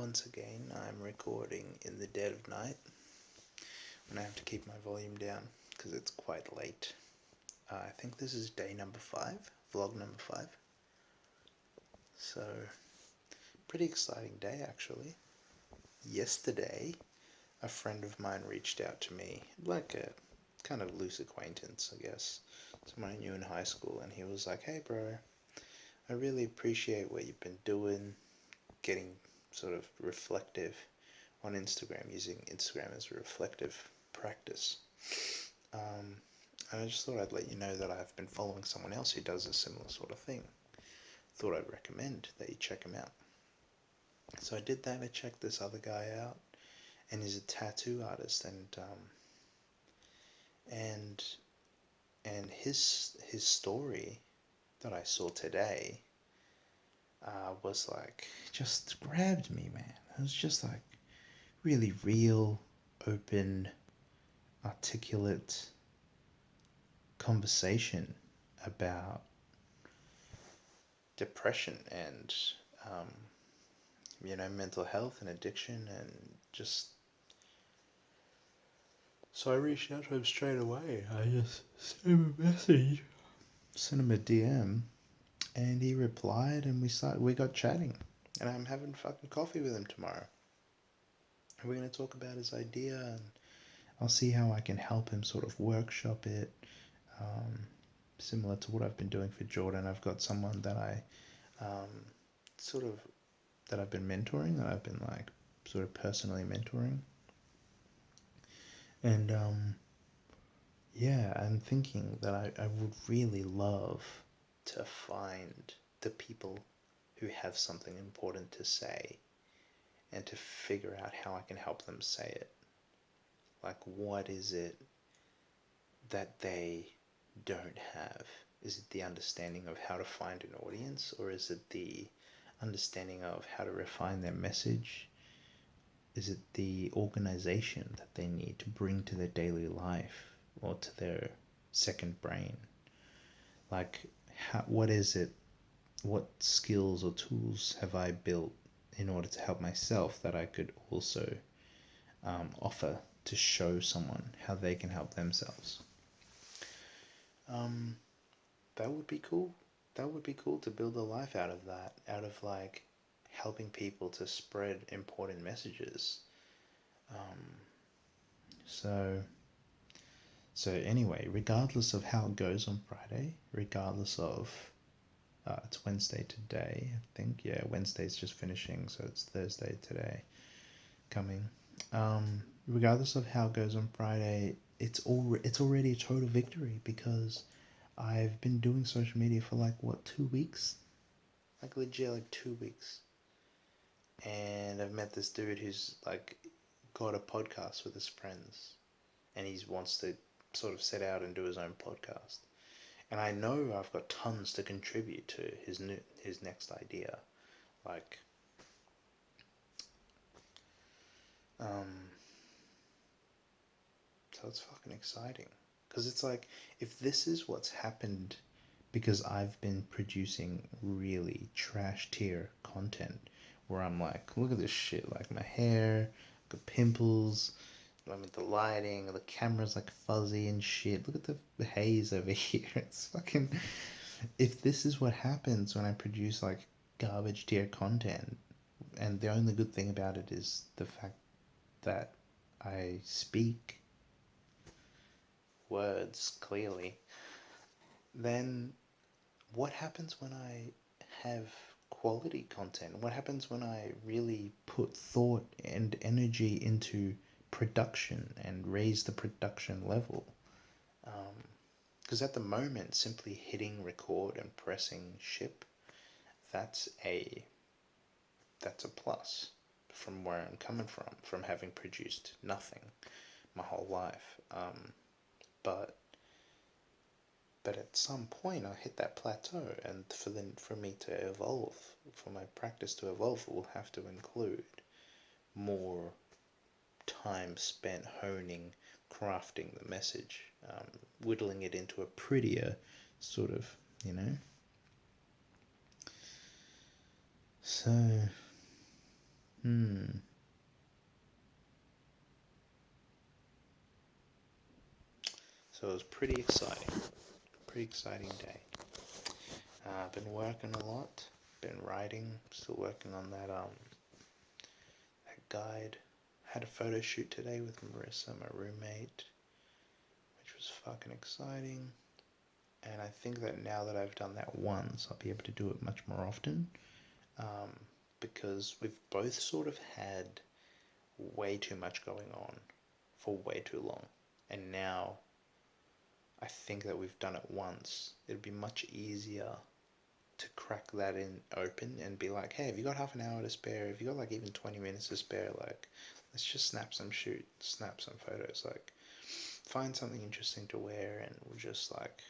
once again, I'm recording in the dead of night when I have to keep my volume down because it's quite late. I think this is day number 5, vlog number 5. So, pretty exciting day actually. Yesterday, a friend of mine reached out to me, like a kind of loose acquaintance, I guess, someone I knew in high school, and he was like, "Hey bro, I really appreciate what you've been doing, getting sort of reflective on Instagram, using Instagram as a reflective practice. And I just thought I'd let you know that I've been following someone else who does a similar sort of thing. Thought I'd recommend that you check him out." So I did that. I checked this other guy out, and he's a tattoo artist, and his story that I saw today was like, just grabbed me, man. It was just like really real, open, articulate conversation about depression and um, mental health and addiction, and just so I reached out to him straight away. I just sent him a message, sent him a DM, and he replied, and we got chatting, and I'm having fucking coffee with him tomorrow. We're going to talk about his idea, and I'll see how I can help him sort of workshop it. Similar to what I've been doing for Jordan, I've got someone that sort of that I've been mentoring, that I've been like sort of personally mentoring, and yeah, I'm thinking that I would really love to find the people who have something important to say, and to figure out how I can help them say it. Like, what is it that they don't have? Is it the understanding of how to find an audience, or is it the understanding of how to refine their message? Is it the organization that they need to bring to their daily life or to their second brain? Like, what is it? What skills or tools have I built in order to help myself that I could also offer to show someone how they can help themselves? That would be cool. That would be cool to build a life out of that, out of like helping people to spread important messages. So anyway, regardless of how it goes on Friday, regardless of it's Wednesday today, I think. Yeah, Wednesday's just finishing, so it's Thursday today coming. Regardless of how it goes on Friday, it's already a total victory, because I've been doing social media for like what, 2 weeks? Like legit, like 2 weeks. And I've met this dude who's like got a podcast with his friends, and he wants to sort of set out and do his own podcast. And I know I've got tons to contribute to his next idea. Like, so it's fucking exciting. Because it's like, if this is what's happened because I've been producing really trash tier content, where I'm like, look at this shit, like my hair, got pimples, I mean the lighting, the camera's like fuzzy and shit. Look at the haze over here. It's fucking. If this is what happens when I produce like garbage tier content, and the only good thing about it is the fact that I speak words clearly, then what happens when I have quality content? What happens when I really put thought and energy into production and raise the production level? Because at the moment, simply hitting record and pressing ship, that's a plus from where I'm coming from having produced nothing my whole life. But at some point I hit that plateau, and for me to evolve, for my practice to evolve, it will have to include more time spent honing, crafting the message, whittling it into a prettier sort of, you know. So So it was pretty exciting. Pretty exciting day. I've been working a lot. Been writing. Still working on that that guide. Had a photo shoot today with Marissa, my roommate, which was fucking exciting. And I think that now that I've done that once, I'll be able to do it much more often. Because we've both sort of had way too much going on for way too long. And now I think that we've done it once. It'd be much easier to crack that in open and be like, hey, have you got half an hour to spare? Have you got like even 20 minutes to spare? Like, let's just snap some photos. Like, find something interesting to wear and we'll just like,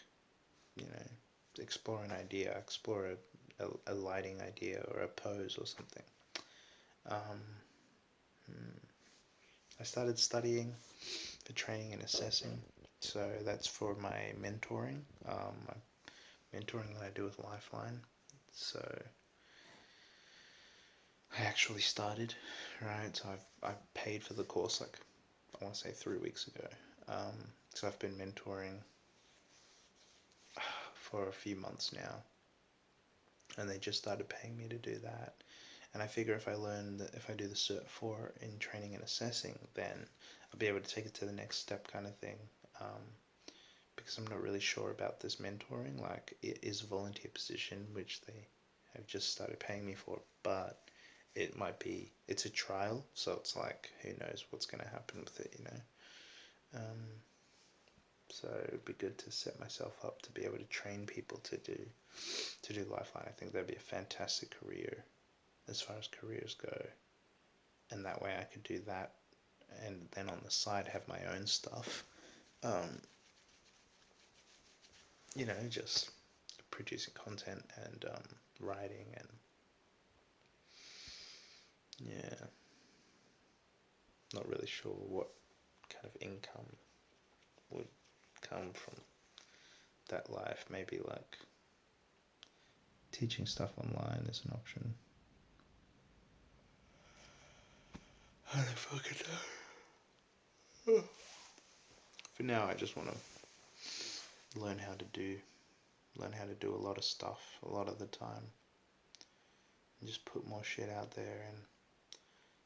explore an idea, explore a lighting idea or a pose or something. I started studying for training and assessing. So that's for my mentoring. My mentoring that I do with Lifeline. So I actually started, right? So I've paid for the course like I want to say 3 weeks ago. So I've been mentoring for a few months now, and they just started paying me to do that. And I figure if I do the Cert 4 in training and assessing, then I'll be able to take it to the next step kind of thing. Because I'm not really sure about this mentoring. Like, it is a volunteer position, which they have just started paying me for, but it's a trial, so it's like, who knows what's going to happen with it, So it'd be good to set myself up to be able to train people to do Lifeline. I think that'd be a fantastic career as far as careers go. And that way I could do that and then on the side have my own stuff. Just producing content and writing and yeah, not really sure what kind of income would come from that life. Maybe like teaching stuff online is an option. I don't fucking know. For now, I just want to learn how to do a lot of stuff a lot of the time, and just put more shit out there and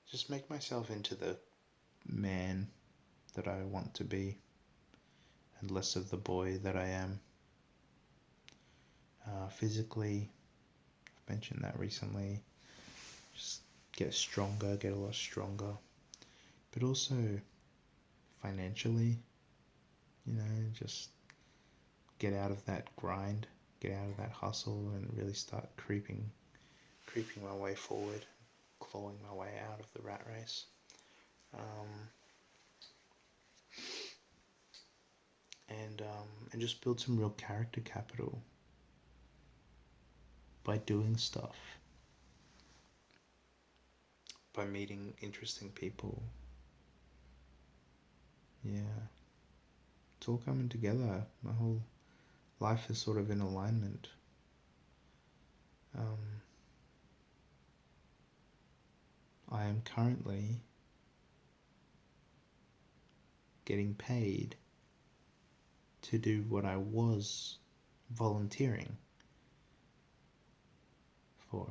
just make myself into the man that I want to be and less of the boy that I am. Physically, I've mentioned that recently, just get stronger, get a lot stronger, but also financially, just get out of that grind, get out of that hustle and really start creeping my way forward, clawing my way out of the rat race. And just build some real character capital by doing stuff, by meeting interesting people. Yeah, it's all coming together. My whole life is sort of in alignment. I am currently getting paid to do what I was volunteering for,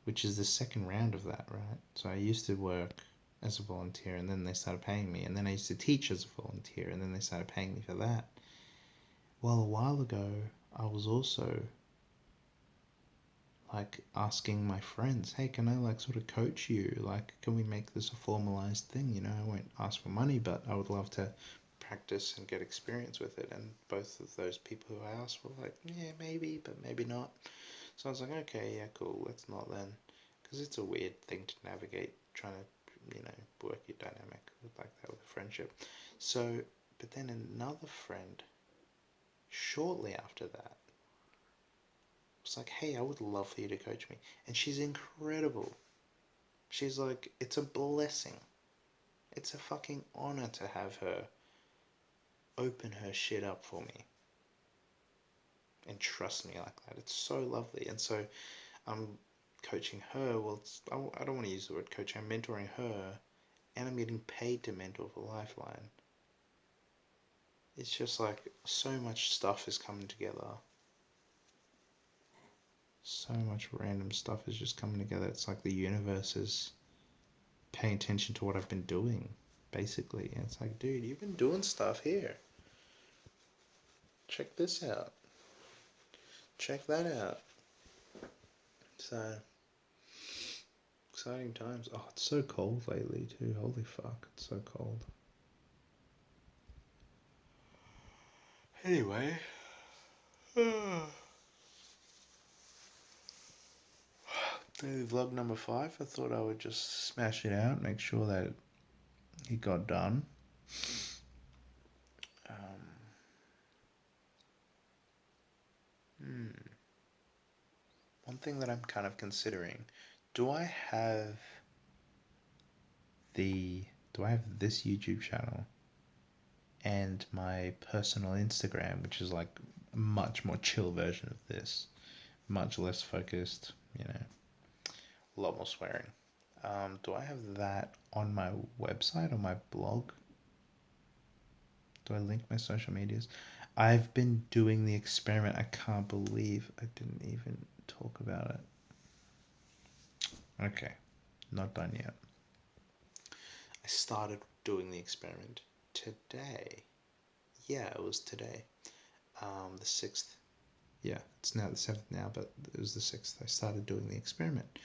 which is the second round of that, right? So I used to work as a volunteer and then they started paying me, and then I used to teach as a volunteer and then they started paying me for that. Well, a while ago, I was also like asking my friends, hey, can I like sort of coach you? Like, can we make this a formalized thing? I won't ask for money, but I would love to practice and get experience with it. And both of those people who I asked were like, yeah, maybe, but maybe not. So I was like, okay, yeah, cool, let's not then. Because it's a weird thing to navigate, trying to, work your dynamic like that with a friendship. So, but then another friend, shortly after that, was like, hey, I would love for you to coach me. And she's incredible. She's like, it's a blessing. It's a fucking honor to have her open her shit up for me and trust me like that. It's so lovely. And so I'm coaching her. Well, I don't want to use the word coaching. I'm mentoring her, and I'm getting paid to mentor for Lifeline. It's just like so much stuff is coming together. So much random stuff is just coming together. It's like the universe is paying attention to what I've been doing, basically. And it's like, dude, you've been doing stuff here. Check this out. Check that out. So, exciting times. Oh, it's so cold lately too. Holy fuck, it's so cold. Anyway. Daily vlog number 5. I thought I would just smash it out, make sure that it got done. One thing that I'm kind of considering, do I have this YouTube channel and my personal Instagram, which is like a much more chill version of this, much less focused, a lot more swearing. Do I have that on my website or my blog? Do I link my social medias? I've been doing the experiment. I can't believe I didn't even talk about it. Okay, not done yet. I started doing the experiment today. Yeah, it was today. The 6th. Yeah, it's now the 7th now, but it was the 6th. I started doing the experiment.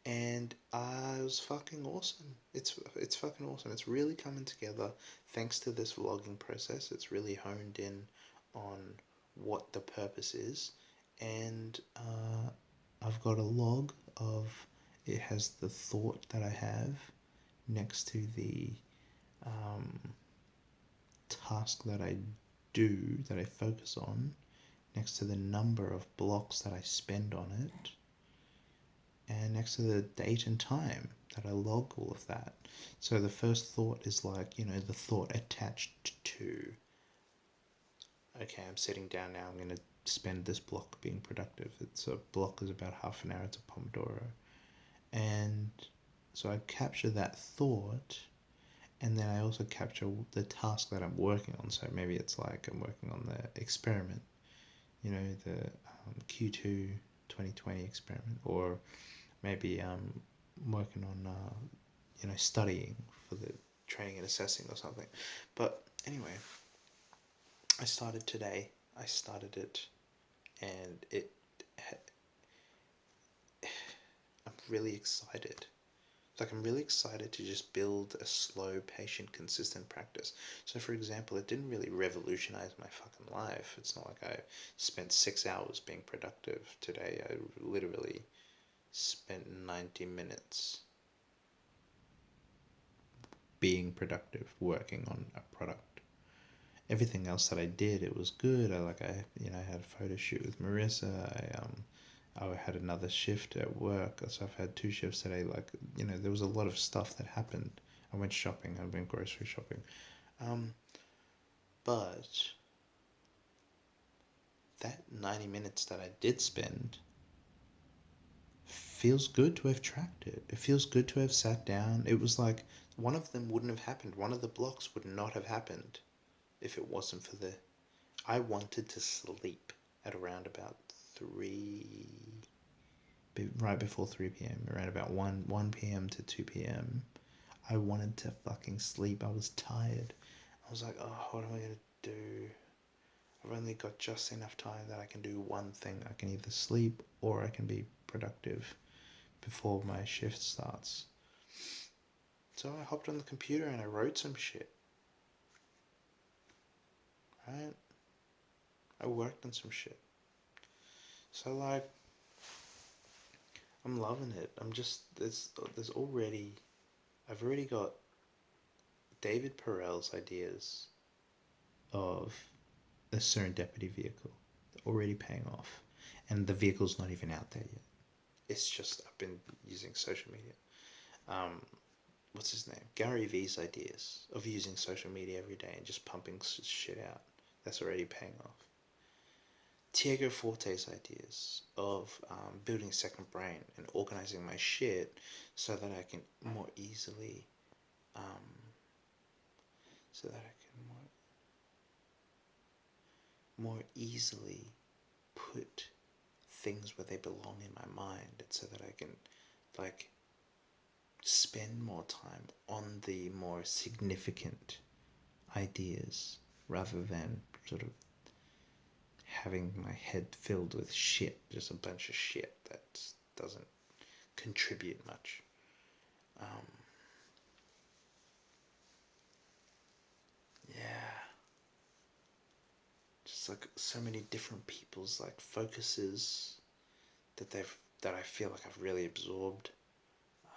And it was fucking awesome. It's fucking awesome. It's really coming together thanks to this vlogging process. It's really honed in on what the purpose is. And I've got a log of, it has the thought that I have next to the task that I do, that I focus on, next to the number of blocks that I spend on it, and next to the date and time that I log all of that. So the first thought is like, the thought attached to, okay, I'm sitting down now, I'm going to spend this block being productive. It's a block is about half an hour, it's a Pomodoro. And so I capture that thought, and then I also capture the task that I'm working on. So maybe it's like I'm working on the experiment, the Q2 2020 experiment, or maybe I'm working on, studying for the training and assessing or something. But anyway, I started today. I started it, and I'm really excited. Like, I'm really excited to just build a slow, patient, consistent practice. So, for example, it didn't really revolutionize my fucking life. It's not like I spent 6 hours being productive today. I literally spent 90 minutes being productive, working on a product. Everything else that I did, it was good. I had a photo shoot with Marissa. I had another shift at work, so I've had 2 shifts today. There was a lot of stuff that happened. I went shopping. I went grocery shopping. But that 90 minutes that I did spend feels good to have tracked it. It feels good to have sat down. It was like one of them wouldn't have happened. One of the blocks would not have happened if it wasn't for I wanted to sleep at around about 3, right before 3 p.m., around about 1 p.m. to 2 p.m. I wanted to fucking sleep. I was tired. I was like, oh, what am I going to do? I've only got just enough time that I can do one thing. I can either sleep or I can be productive before my shift starts. So I hopped on the computer and I wrote some shit. Right? I worked on some shit. So I'm loving it. I've already got David Perel's ideas of a serendipity vehicle already paying off. And the vehicle's not even out there yet. It's just, I've been using social media. What's his name? Gary Vee's ideas of using social media every day and just pumping shit out. That's already paying off. Tiago Forte's ideas of building a second brain and organizing my shit so that I can more easily, so that I can more easily put things where they belong in my mind, and so that I can like spend more time on the more significant ideas rather than sort of having my head filled with shit, just a bunch of shit that doesn't contribute much. Yeah, just like so many different people's like focuses that I feel like I've really absorbed.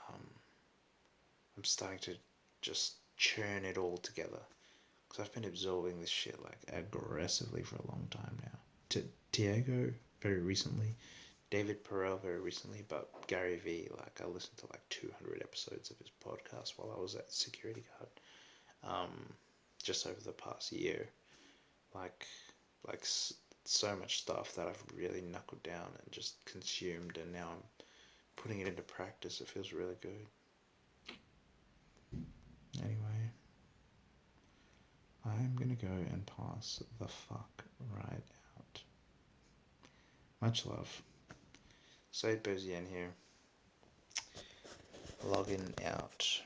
Um, I'm starting to just churn it all together because I've been absorbing this shit like aggressively for a long time now. Tiago very recently, David Perel very recently, but Gary Vee, like I listened to like 200 episodes of his podcast while I was at security guard, just over the past year, like like so much stuff that I've really knuckled down and just consumed, and now I'm putting it into practice. It feels really good. Anyway, I'm gonna go and pass the fuck right out. Much love. Said Bozien here. Logging out.